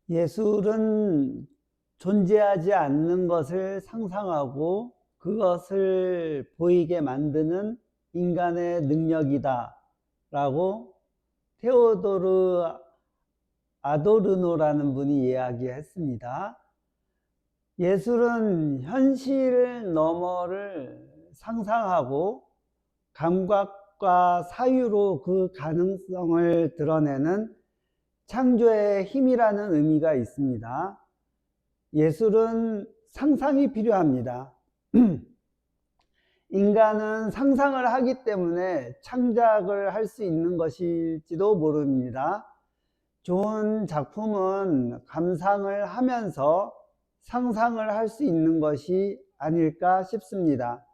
예술은 존재하지 않는 것을 상상하고 그것을 보이게 만드는 인간의 능력이다 라고 테오도르 아도르노라는 분이 이야기했습니다. 예술은 현실 너머를 상상하고 감각과 사유로 그 가능성을 드러내는 창조의 힘이라는 의미가 있습니다. 예술은 상상이 필요합니다. 인간은 상상을 하기 때문에 창작을 할 수 있는 것일지도 모릅니다. 좋은 작품은 감상을 하면서 상상을 할 수 있는 것이 아닐까 싶습니다.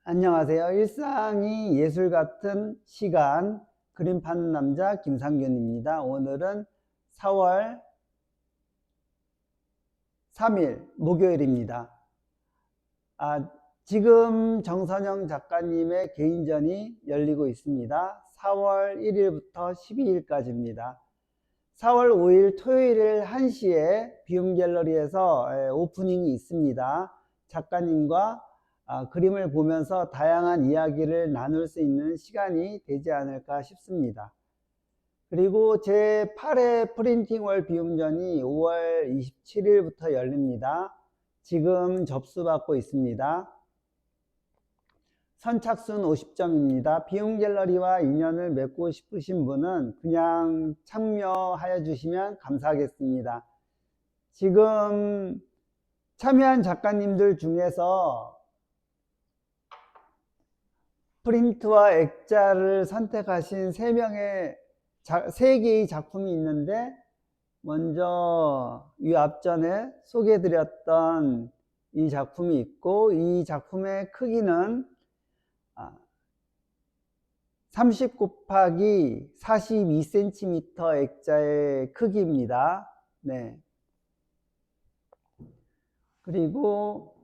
안녕하세요. 일상이 예술 같은 시간, 그림 파는 남자 김상균입니다. 오늘은 4월 3일 목요일입니다. 지금 정선영 작가님의 개인전이 열리고 있습니다. 4월 1일부터 12일까지입니다. 4월 5일 토요일 1시에 비움갤러리에서 오프닝이 있습니다. 작가님과 그림을 보면서 다양한 이야기를 나눌 수 있는 시간이 되지 않을까 싶습니다. 그리고 제 8회 프린팅월 비움전이 5월 27일부터 열립니다. 지금 접수받고 있습니다. 선착순 50점입니다. 비움갤러리와 인연을 맺고 싶으신 분은 그냥 참여하여 주시면 감사하겠습니다. 지금 참여한 작가님들 중에서 프린트와 액자를 선택하신 3개의 작품이 있는데, 먼저 이 앞전에 소개해드렸던 이 작품이 있고, 이 작품의 크기는 30 곱하기 42cm 액자의 크기입니다. 네. 그리고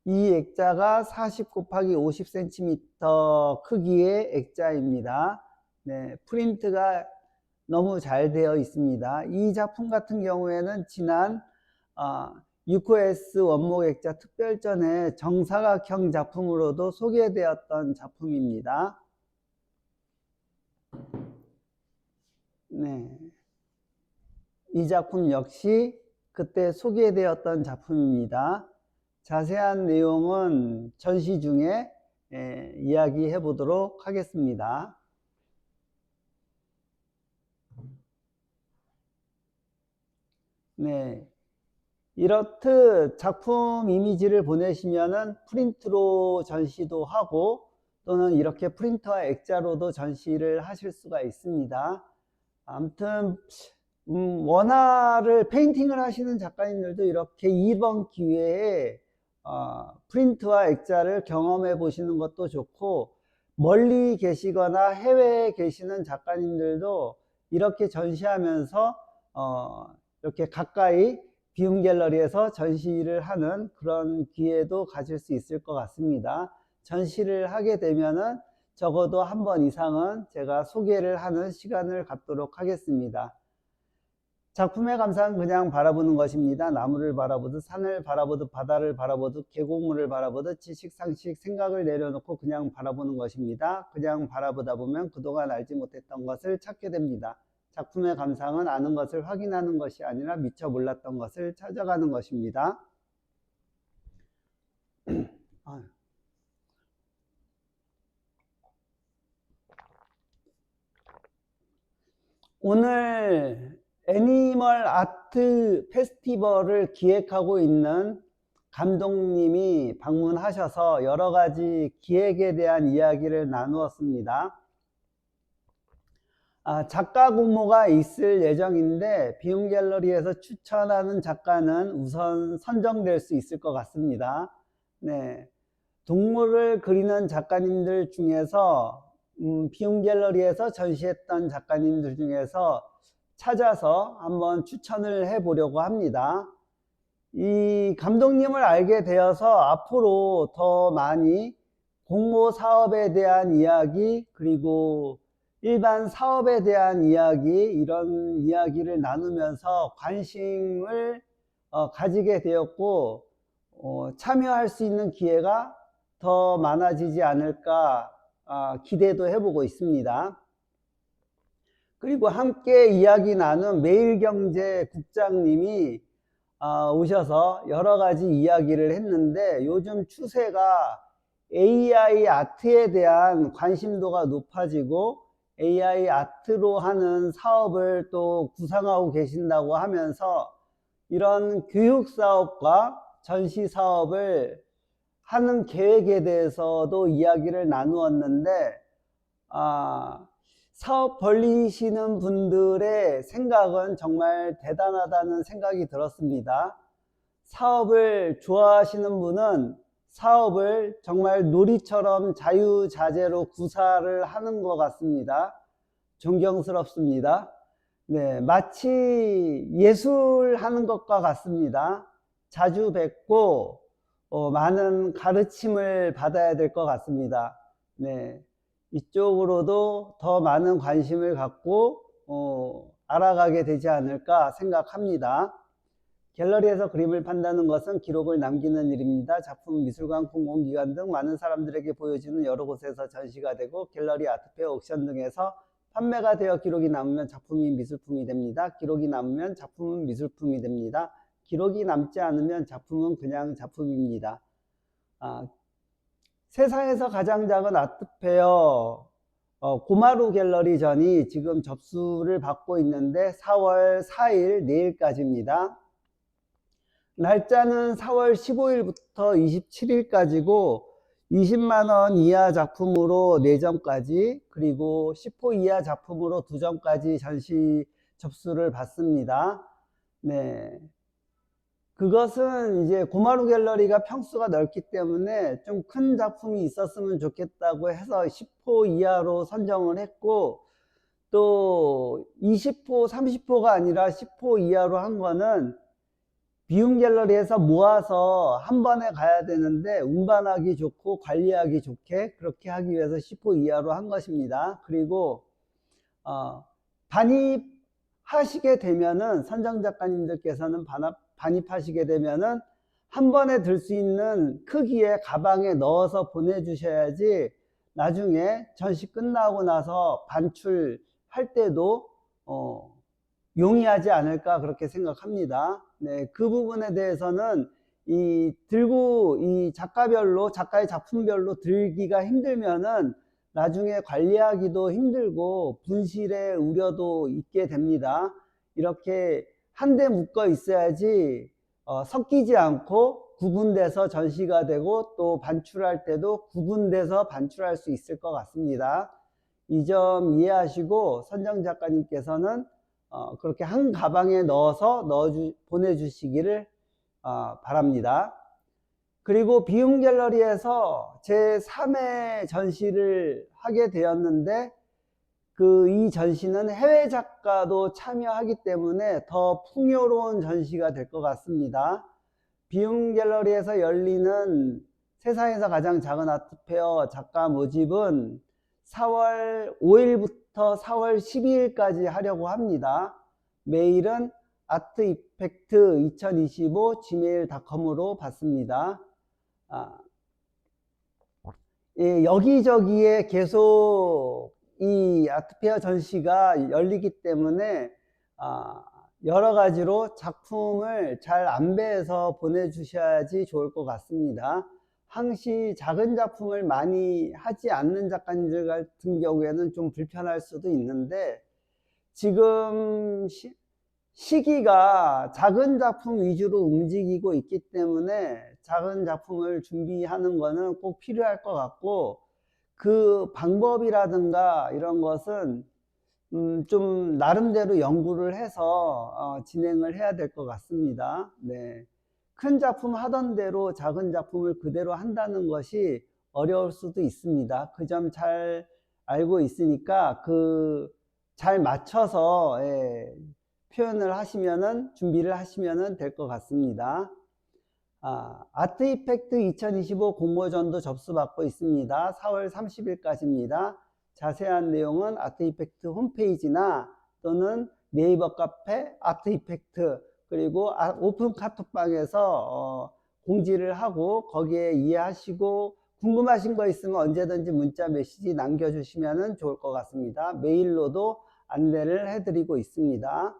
이 액자가 40 곱하기 50cm 크기의 액자입니다. 네, 프린트가 너무 잘 되어 있습니다. 이 작품 같은 경우에는 지난 6호S 원목 액자 특별전에 정사각형 작품으로도 소개되었던 작품입니다. 네, 이 작품 역시 그때 소개되었던 작품입니다. 자세한 내용은 전시 중에 이야기해 보도록 하겠습니다. 네, 이렇듯 작품 이미지를 보내시면은 프린트로 전시도 하고 또는 이렇게 프린터와 액자로도 전시를 하실 수가 있습니다. 아무튼 원화를 페인팅을 하시는 작가님들도 이렇게 이번 기회에 프린트와 액자를 경험해 보시는 것도 좋고, 멀리 계시거나 해외에 계시는 작가님들도 이렇게 전시하면서 이렇게 가까이 비움갤러리에서 전시를 하는 그런 기회도 가질 수 있을 것 같습니다. 전시를 하게 되면은 적어도 한 번 이상은 제가 소개를 하는 시간을 갖도록 하겠습니다. 작품의 감상은 그냥 바라보는 것입니다. 나무를 바라보듯 산을 바라보듯 바다를 바라보듯 계곡물을 바라보듯 지식, 상식, 생각을 내려놓고 그냥 바라보는 것입니다. 그냥 바라보다 보면 그동안 알지 못했던 것을 찾게 됩니다. 작품의 감상은 아는 것을 확인하는 것이 아니라 미처 몰랐던 것을 찾아가는 것입니다. 오늘 애니멀 아트 페스티벌을 기획하고 있는 감독님이 방문하셔서 여러 가지 기획에 대한 이야기를 나누었습니다. 작가 공모가 있을 예정인데 비움갤러리에서 추천하는 작가는 우선 선정될 수 있을 것 같습니다. 네, 동물을 그리는 작가님들 중에서 비움갤러리에서 전시했던 작가님들 중에서 찾아서 한번 추천을 해 보려고 합니다. 이 감독님을 알게 되어서 앞으로 더 많이 공모 사업에 대한 이야기, 그리고 일반 사업에 대한 이야기, 이런 이야기를 나누면서 관심을 가지게 되었고, 참여할 수 있는 기회가 더 많아지지 않을까 기대도 해보고 있습니다. 그리고 함께 이야기 나눈 매일경제 국장님이 오셔서 여러 가지 이야기를 했는데, 요즘 추세가 AI 아트에 대한 관심도가 높아지고 AI 아트로 하는 사업을 또 구상하고 계신다고 하면서 이런 교육 사업과 전시 사업을 하는 계획에 대해서도 이야기를 나누었는데, 사업 벌리시는 분들의 생각은 정말 대단하다는 생각이 들었습니다. 사업을 좋아하시는 분은 사업을 정말 놀이처럼 자유자재로 구사를 하는 것 같습니다. 존경스럽습니다. 네, 마치 예술하는 것과 같습니다. 자주 뵙고 많은 가르침을 받아야 될 것 같습니다. 네, 이쪽으로도 더 많은 관심을 갖고 알아가게 되지 않을까 생각합니다. 갤러리에서 그림을 판다는 것은 기록을 남기는 일입니다. 작품은 미술관, 공공기관 등 많은 사람들에게 보여지는 여러 곳에서 전시가 되고 갤러리, 아트페어, 옥션 등에서 판매가 되어 기록이 남으면 작품이 미술품이 됩니다. 기록이 남으면 작품은 미술품이 됩니다. 기록이 남지 않으면 작품은 그냥 작품입니다. 세상에서 가장 작은 아트페어 고마루 갤러리전이 지금 접수를 받고 있는데 4월 4일 내일까지입니다. 날짜는 4월 15일부터 27일까지고 20만원 이하 작품으로 4점까지, 그리고 10호 이하 작품으로 2점까지 전시 접수를 받습니다. 네. 그것은 이제 고마루 갤러리가 평수가 넓기 때문에 좀 큰 작품이 있었으면 좋겠다고 해서 10호 이하로 선정을 했고, 또 20호, 30호가 아니라 10호 이하로 한 거는 비움 갤러리에서 모아서 한 번에 가야 되는데 운반하기 좋고 관리하기 좋게 그렇게 하기 위해서 10호 이하로 한 것입니다. 그리고 반입하시게 되면은, 선정 작가님들께서는 반입하시게 되면은 한 번에 들 수 있는 크기의 가방에 넣어서 보내주셔야지 나중에 전시 끝나고 나서 반출할 때도 용이하지 않을까 그렇게 생각합니다. 네, 그 부분에 대해서는 들고 이 작가별로, 작가의 작품별로 들기가 힘들면은 나중에 관리하기도 힘들고 분실의 우려도 있게 됩니다. 이렇게 한데 묶어 있어야지 섞이지 않고 구분돼서 전시가 되고 또 반출할 때도 구분돼서 반출할 수 있을 것 같습니다. 이 점 이해하시고 선정 작가님께서는 그렇게 한 가방에 넣어서 보내주시기를 바랍니다. 그리고 비움 갤러리에서 제3회 전시를 하게 되었는데, 이 전시는 해외 작가도 참여하기 때문에 더 풍요로운 전시가 될 것 같습니다. 비움 갤러리에서 열리는 세상에서 가장 작은 아트페어 작가 모집은 4월 5일부터 4월 12일까지 하려고 합니다. 메일은 artifact2025gmail.com으로 받습니다. 예, 여기저기에 계속 이 아트페어 전시가 열리기 때문에 여러 가지로 작품을 잘 안배해서 보내주셔야지 좋을 것 같습니다. 항시 작은 작품을 많이 하지 않는 작가님들 같은 경우에는 좀 불편할 수도 있는데, 지금 시기가 작은 작품 위주로 움직이고 있기 때문에 작은 작품을 준비하는 거는 꼭 필요할 것 같고, 그 방법이라든가 이런 것은 좀 나름대로 연구를 해서 진행을 해야 될 것 같습니다. 네. 큰 작품 하던 대로 작은 작품을 그대로 한다는 것이 어려울 수도 있습니다. 그 점 잘 알고 있으니까 잘 맞춰서 표현을 하시면은, 준비를 하시면은 될 것 같습니다. 아트 이펙트 2025 공모전도 접수받고 있습니다. 4월 30일까지입니다. 자세한 내용은 아트 이펙트 홈페이지나 또는 네이버 카페 아트 이펙트 그리고 오픈 카톡방에서 공지를 하고 거기에 이해하시고 궁금하신 거 있으면 언제든지 문자 메시지 남겨주시면 좋을 것 같습니다. 메일로도 안내를 해드리고 있습니다.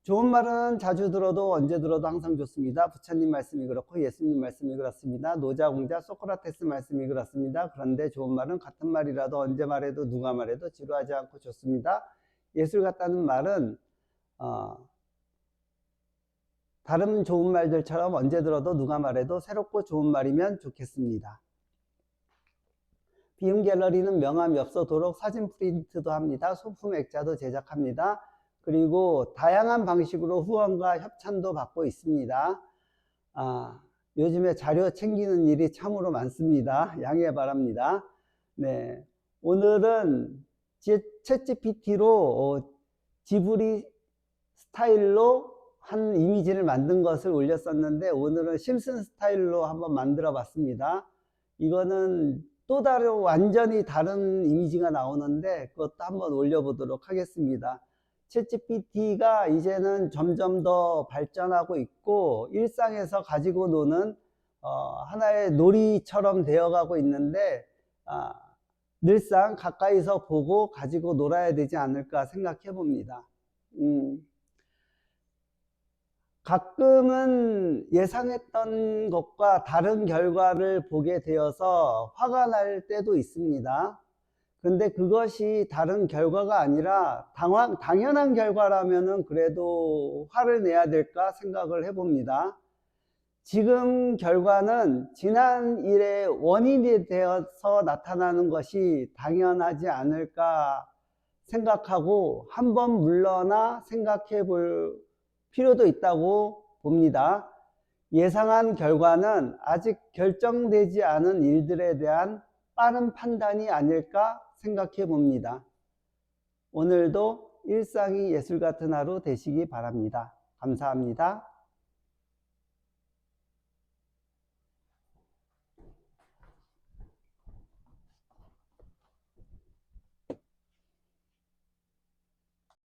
좋은 말은 자주 들어도 언제 들어도 항상 좋습니다. 부처님 말씀이 그렇고 예수님 말씀이 그렇습니다. 노자공자 소크라테스 말씀이 그렇습니다. 그런데 좋은 말은 같은 말이라도 언제 말해도 누가 말해도 지루하지 않고 좋습니다. 예술 같다는 말은 다른 좋은 말들처럼 언제 들어도 누가 말해도 새롭고 좋은 말이면 좋겠습니다. 비움 갤러리는 명함 엽서 도록 사진 프린트도 합니다. 소품 액자도 제작합니다. 그리고 다양한 방식으로 후원과 협찬도 받고 있습니다. 요즘에 자료 챙기는 일이 참으로 많습니다. 양해 바랍니다. 네, 오늘은 챗GPT로 지브리 스타일로 한 이미지를 만든 것을 올렸었는데 오늘은 심슨 스타일로 한번 만들어 봤습니다. 이거는 또 다른 완전히 다른 이미지가 나오는데 그것도 한번 올려보도록 하겠습니다. 챗GPT가 이제는 점점 더 발전하고 있고 일상에서 가지고 노는 하나의 놀이처럼 되어가고 있는데 늘상 가까이서 보고 가지고 놀아야 되지 않을까 생각해 봅니다. 가끔은 예상했던 것과 다른 결과를 보게 되어서 화가 날 때도 있습니다. 그런데 그것이 다른 결과가 아니라 당연한 결과라면 그래도 화를 내야 될까 생각을 해봅니다. 지금 결과는 지난 일의 원인이 되어서 나타나는 것이 당연하지 않을까 생각하고 한번 물러나 생각해 볼 필요도 있다고 봅니다. 예상한 결과는 아직 결정되지 않은 일들에 대한 빠른 판단이 아닐까 생각해 봅니다. 오늘도 일상이 예술 같은 하루 되시기 바랍니다. 감사합니다.